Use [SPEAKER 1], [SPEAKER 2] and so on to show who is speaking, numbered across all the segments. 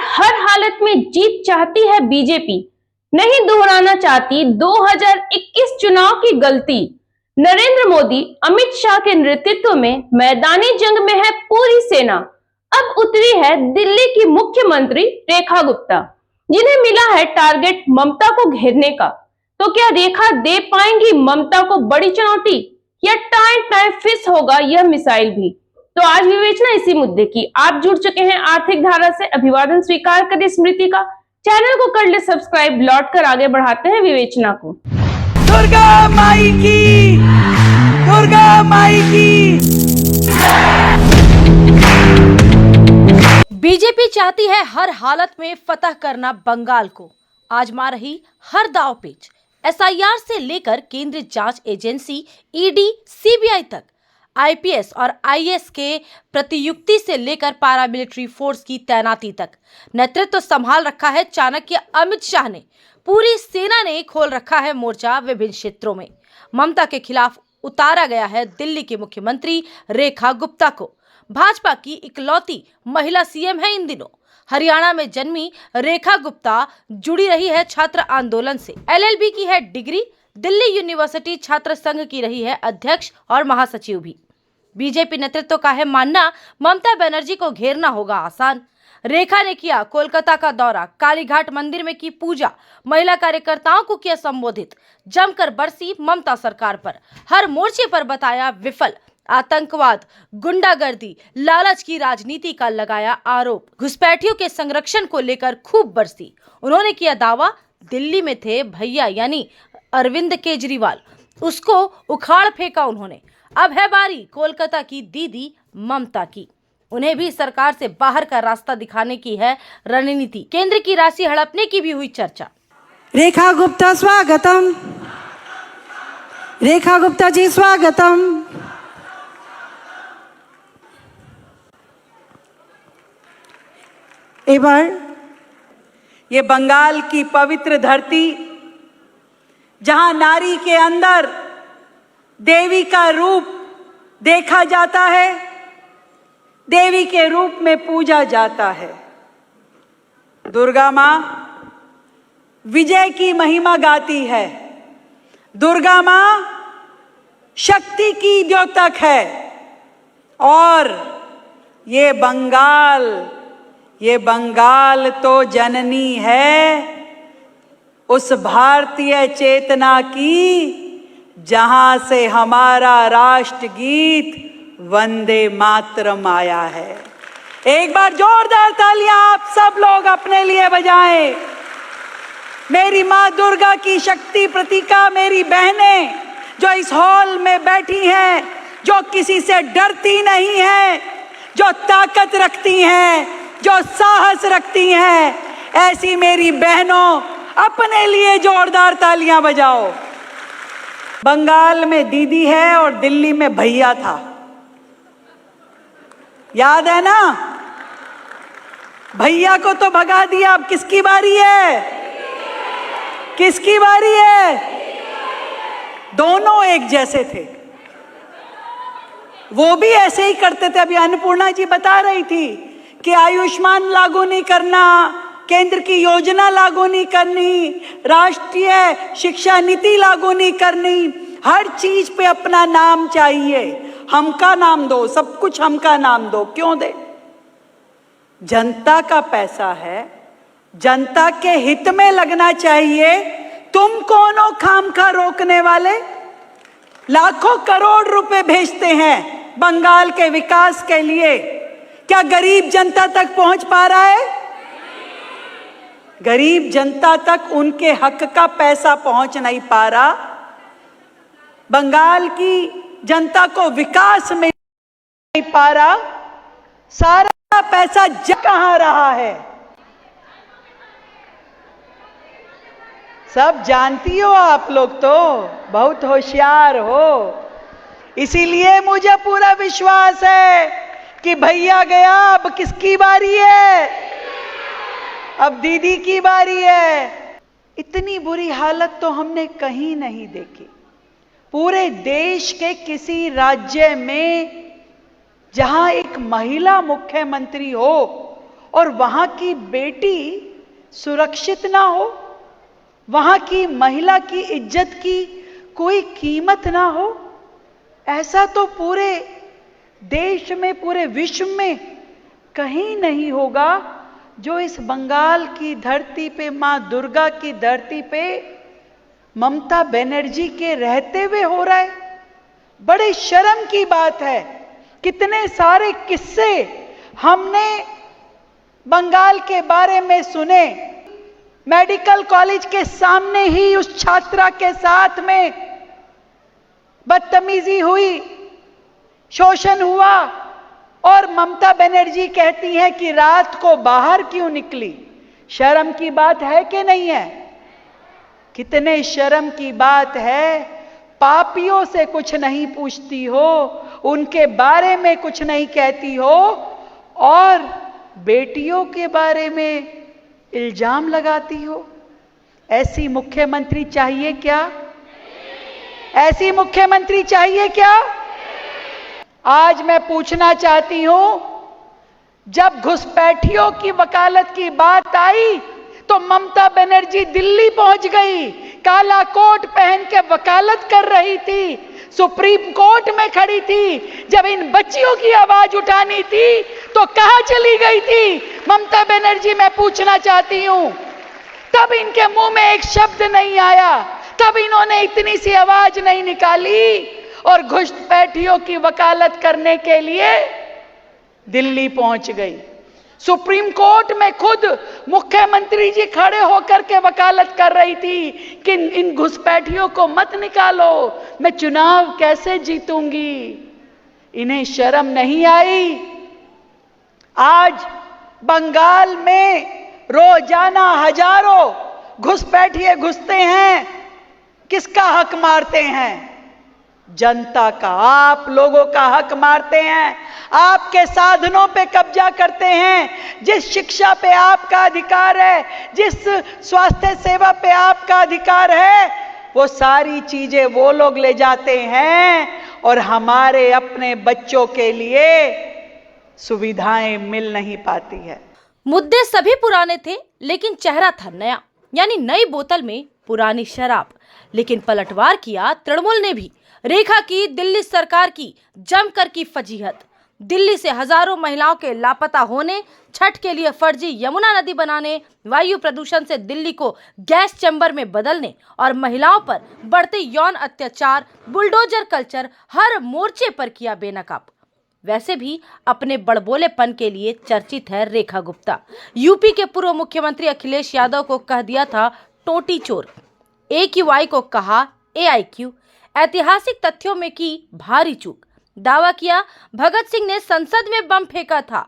[SPEAKER 1] हर हालत में जीत चाहती है बीजेपी, नहीं दोहराना चाहती 2021 चुनाव की गलती। नरेंद्र मोदी, अमित शाह के नेतृत्व में मैदानी जंग में है पूरी सेना। अब उतरी है दिल्ली की मुख्यमंत्री रेखा गुप्ता, जिन्हें मिला है टारगेट ममता को घेरने का। तो क्या रेखा दे पाएंगी ममता को बड़ी चुनौती, या टाइम टाइम फिस होगा यह मिसाइल भी? तो आज विवेचना इसी मुद्दे की। आप जुड़ चुके हैं आर्थिक धारा से, अभिवादन स्वीकार करें स्मृति का। चैनल को कर ले सब्सक्राइब, लौट कर आगे बढ़ाते हैं विवेचना को।
[SPEAKER 2] दुर्गा माई की, दुर्गा माई की।
[SPEAKER 3] बीजेपी चाहती है हर हालत में फतह करना बंगाल को, आजमा रही हर दाव पेच। एसआईआर से लेकर केंद्रीय जांच एजेंसी ईडी, सीबीआई तक, आईपीएस और आईएएस के प्रतियुक्ति से लेकर पैरामिलिट्री फोर्स की तैनाती तक नेतृत्व संभाल रखा है चाणक्य अमित शाह ने। पूरी सेना ने खोल रखा है मोर्चा विभिन्न क्षेत्रों में। ममता के खिलाफ उतारा गया है दिल्ली की मुख्यमंत्री रेखा गुप्ता को। भाजपा की इकलौती महिला सीएम है इन दिनों। हरियाणा में जन्मी रेखा गुप्ता जुड़ी रही है छात्र आंदोलन से। एलएलबी की है डिग्री, दिल्ली यूनिवर्सिटी छात्र संघ की रही है अध्यक्ष और महासचिव भी। बीजेपी नेतृत्व का है मानना ममता बनर्जी को घेरना होगा आसान। रेखा ने किया कोलकाता का दौरा, कालीघाट मंदिर में की पूजा, महिला कार्यकर्ताओं को किया संबोधित, जमकर बरसी ममता सरकार पर, हर मोर्चे पर बताया विफल। आतंकवाद, गुंडागर्दी, लालच की राजनीति का लगाया आरोप। घुसपैठियों के संरक्षण को लेकर खूब बरसी। उन्होंने किया दावा दिल्ली में थे भैया यानी अरविंद केजरीवाल, उसको उखाड़ फेंका उन्होंने। अब है बारी कोलकाता की दीदी ममता की। उन्हें भी सरकार से बाहर का रास्ता दिखाने की है रणनीति। केंद्र की राशि हड़पने की भी हुई चर्चा।
[SPEAKER 2] रेखा गुप्ता स्वागतम, रेखा गुप्ता जी स्वागतम। एक बार ये बंगाल की पवित्र धरती, जहां नारी के अंदर देवी का रूप देखा जाता है, देवी के रूप में पूजा जाता है। दुर्गा माँ विजय की महिमा गाती है। दुर्गा माँ शक्ति की द्योतक है। और ये बंगाल तो जननी है उस भारतीय चेतना की, जहां से हमारा राष्ट्रगीत वंदे मातरम आया है। एक बार जोरदार तालियां आप सब लोग अपने लिए बजाएं। मेरी मां दुर्गा की शक्ति प्रतीका, मेरी बहनें जो इस हॉल में बैठी हैं, जो किसी से डरती नहीं हैं, जो ताकत रखती हैं, जो साहस रखती हैं, ऐसी मेरी बहनों अपने लिए जोरदार तालियां बजाओ। बंगाल में दीदी है और दिल्ली में भैया था, याद है ना? भैया को तो भगा दिया, अब किसकी बारी है? किसकी बारी है? दोनों एक जैसे थे, वो भी ऐसे ही करते थे। अभी अन्नपूर्णा जी बता रही थी कि आयुष्मान लागू नहीं करना, केंद्र की योजना लागू नहीं करनी, राष्ट्रीय शिक्षा नीति लागू नहीं करनी, हर चीज पे अपना नाम चाहिए। हमका नाम दो, सब कुछ हमका नाम दो। क्यों दे? जनता का पैसा है, जनता के हित में लगना चाहिए। तुम कौन हो खामखा रोकने वाले? लाखों करोड़ रुपए भेजते हैं बंगाल के विकास के लिए, क्या गरीब जनता तक पहुंच पा रहा है? गरीब जनता तक उनके हक का पैसा पहुंच नहीं पा रहा। बंगाल की जनता को विकास में नहीं पा रहा। सारा पैसा जा कहां रहा है? सब जानती हो आप लोग, तो बहुत होशियार हो। इसीलिए मुझे पूरा विश्वास है कि भैया गया, अब किसकी बारी है? अब दीदी की बारी है। इतनी बुरी हालत तो हमने कहीं नहीं देखी। पूरे देश के किसी राज्य में जहां एक महिला मुख्यमंत्री हो और वहां की बेटी सुरक्षित ना हो, वहां की महिला की इज्जत की कोई कीमत ना हो? ऐसा तो पूरे देश में, पूरे विश्व में कहीं नहीं होगा जो इस बंगाल की धरती पे, मां दुर्गा की धरती पे ममता बनर्जी के रहते हुए हो रहा है। बड़े शर्म की बात है। कितने सारे किस्से हमने बंगाल के बारे में सुने। मेडिकल कॉलेज के सामने ही उस छात्रा के साथ में बदतमीजी हुई, शोषण हुआ, और ममता बनर्जी कहती हैं कि रात को बाहर क्यों निकली। शर्म की बात है कि नहीं है? कितने शर्म की बात है। पापियों से कुछ नहीं पूछती हो, उनके बारे में कुछ नहीं कहती हो, और बेटियों के बारे में इल्जाम लगाती हो। ऐसी मुख्यमंत्री चाहिए क्या? ऐसी मुख्यमंत्री चाहिए क्या? आज मैं पूछना चाहती हूं, जब घुसपैठियों की वकालत की बात आई तो ममता बनर्जी दिल्ली पहुंच गई, काला कोट पहन के वकालत कर रही थी, सुप्रीम कोर्ट में खड़ी थी। जब इन बच्चियों की आवाज उठानी थी तो कहां चली गई थी ममता बनर्जी? मैं पूछना चाहती हूं। तब इनके मुंह में एक शब्द नहीं आया, तब इन्होंने इतनी सी आवाज नहीं निकाली, और घुसपैठियों की वकालत करने के लिए दिल्ली पहुंच गई। सुप्रीम कोर्ट में खुद मुख्यमंत्री जी खड़े होकर के वकालत कर रही थी कि इन घुसपैठियों को मत निकालो, मैं चुनाव कैसे जीतूंगी। इन्हें शर्म नहीं आई? आज बंगाल में रोजाना हजारों घुसपैठिए घुसते हैं। किसका हक मारते हैं? जनता का, आप लोगों का हक मारते हैं। आपके साधनों पे कब्जा करते हैं। जिस शिक्षा पे आपका अधिकार है, जिस स्वास्थ्य सेवा पे आपका अधिकार है, वो सारी चीजें वो लोग ले जाते हैं, और हमारे अपने बच्चों के लिए सुविधाएं मिल नहीं पाती है।
[SPEAKER 3] मुद्दे सभी पुराने थे, लेकिन चेहरा था नया, यानी नई बोतल में पुरानी शराब। लेकिन पलटवार किया तृणमूल ने भी। रेखा की दिल्ली सरकार की जमकर की फजीहत। दिल्ली से हजारों महिलाओं के लापता होने, छठ के लिए फर्जी यमुना नदी बनाने, वायु प्रदूषण से दिल्ली को गैस चैम्बर में बदलने, और महिलाओं पर बढ़ते यौन अत्याचार, बुलडोजर कल्चर, हर मोर्चे पर किया बेनकाब। वैसे भी अपने बड़बोलेपन के लिए चर्चित है रेखा गुप्ता। यूपी के पूर्व मुख्यमंत्री अखिलेश यादव को कह दिया था टोटी चोर, AQI को कहा AIQ, ऐतिहासिक तथ्यों में की भारी चूक। दावा किया भगत सिंह ने संसद में बम फेंका था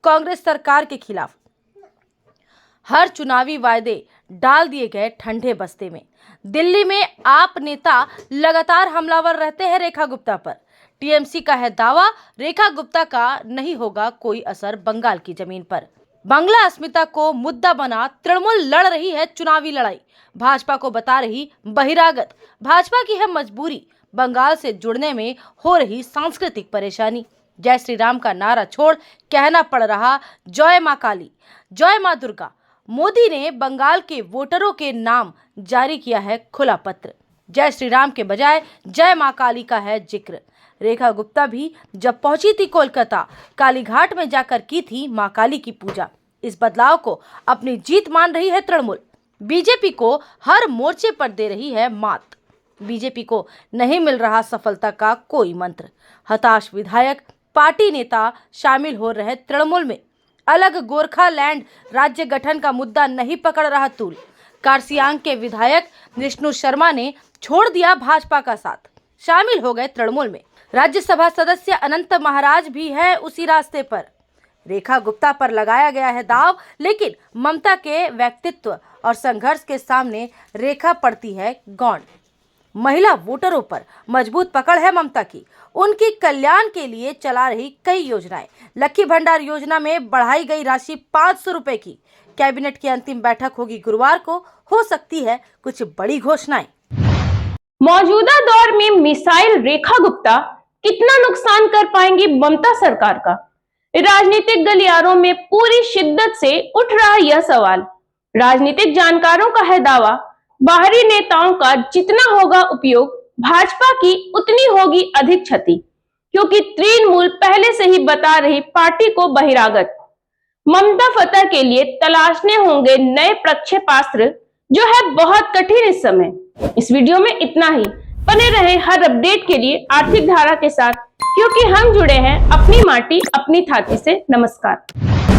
[SPEAKER 3] कांग्रेस सरकार के खिलाफ। हर चुनावी वायदे डाल दिए गए ठंडे बस्ते में। दिल्ली में आप नेता लगातार हमलावर रहते हैं रेखा गुप्ता पर। टीएमसी का है दावा, रेखा गुप्ता का नहीं होगा कोई असर बंगाल की जमीन पर। बांग्ला अस्मिता को मुद्दा बना तृणमूल लड़ रही है चुनावी लड़ाई। भाजपा को बता रही बहिरागत, भाजपा की है मजबूरी, बंगाल से जुड़ने में हो रही सांस्कृतिक परेशानी। जय श्री राम का नारा छोड़ कहना पड़ रहा जय मां काली, जय मां दुर्गा। मोदी ने बंगाल के वोटरों के नाम जारी किया है खुला पत्र। जय श्री राम के बजाय जय मां काली का है जिक्र। रेखा गुप्ता भी जब पहुंची थी कोलकाता, कालीघाट में जाकर की थी मां काली की पूजा। इस बदलाव को अपनी जीत मान रही है तृणमूल। बीजेपी को हर मोर्चे पर दे रही है मात। बीजेपी को नहीं मिल रहा सफलता का कोई मंत्र। हताश विधायक, पार्टी नेता शामिल हो रहे तृणमूल में। अलग गोरखालैंड राज्य गठन का मुद्दा नहीं पकड़ रहा तूल। कारसियांग के विधायक विष्णु शर्मा ने छोड़ दिया भाजपा का साथ, शामिल हो गए तृणमूल में। राज्यसभा सदस्य अनंत महाराज भी है उसी रास्ते पर। रेखा गुप्ता पर लगाया गया है दाव, लेकिन ममता के व्यक्तित्व और संघर्ष के सामने रेखा पड़ती है गौण। महिला वोटरों पर मजबूत पकड़ है ममता की। उनकी कल्याण के लिए चला रही कई योजनाएं। लक्की भंडार योजना में बढ़ाई गई राशि 500 रुपए की। कैबिनेट की अंतिम बैठक होगी गुरुवार को, हो सकती है कुछ बड़ी घोषणाएं।
[SPEAKER 1] मौजूदा दौर में मिसाइल रेखा गुप्ता कितना नुकसान कर पाएंगी ममता सरकार का? राजनीतिक गलियारों में पूरी शिद्दत से उठ रहा यह सवाल। राजनीतिक जानकारों का है दावा, बाहरी नेताओं का जितना होगा उपयोग, भाजपा की उतनी होगी अधिक क्षति, क्योंकि तृणमूल पहले से ही बता रही पार्टी को बहिरागत। ममता फतह के लिए तलाशने होंगे नए प्रक्षेपास्त्र, जो है बहुत कठिन इस समय। इस वीडियो में इतना ही। बने रहे हर अपडेट के लिए आर्थिक धारा के साथ, क्योंकि हम जुड़े हैं अपनी माटी अपनी थाती से। नमस्कार।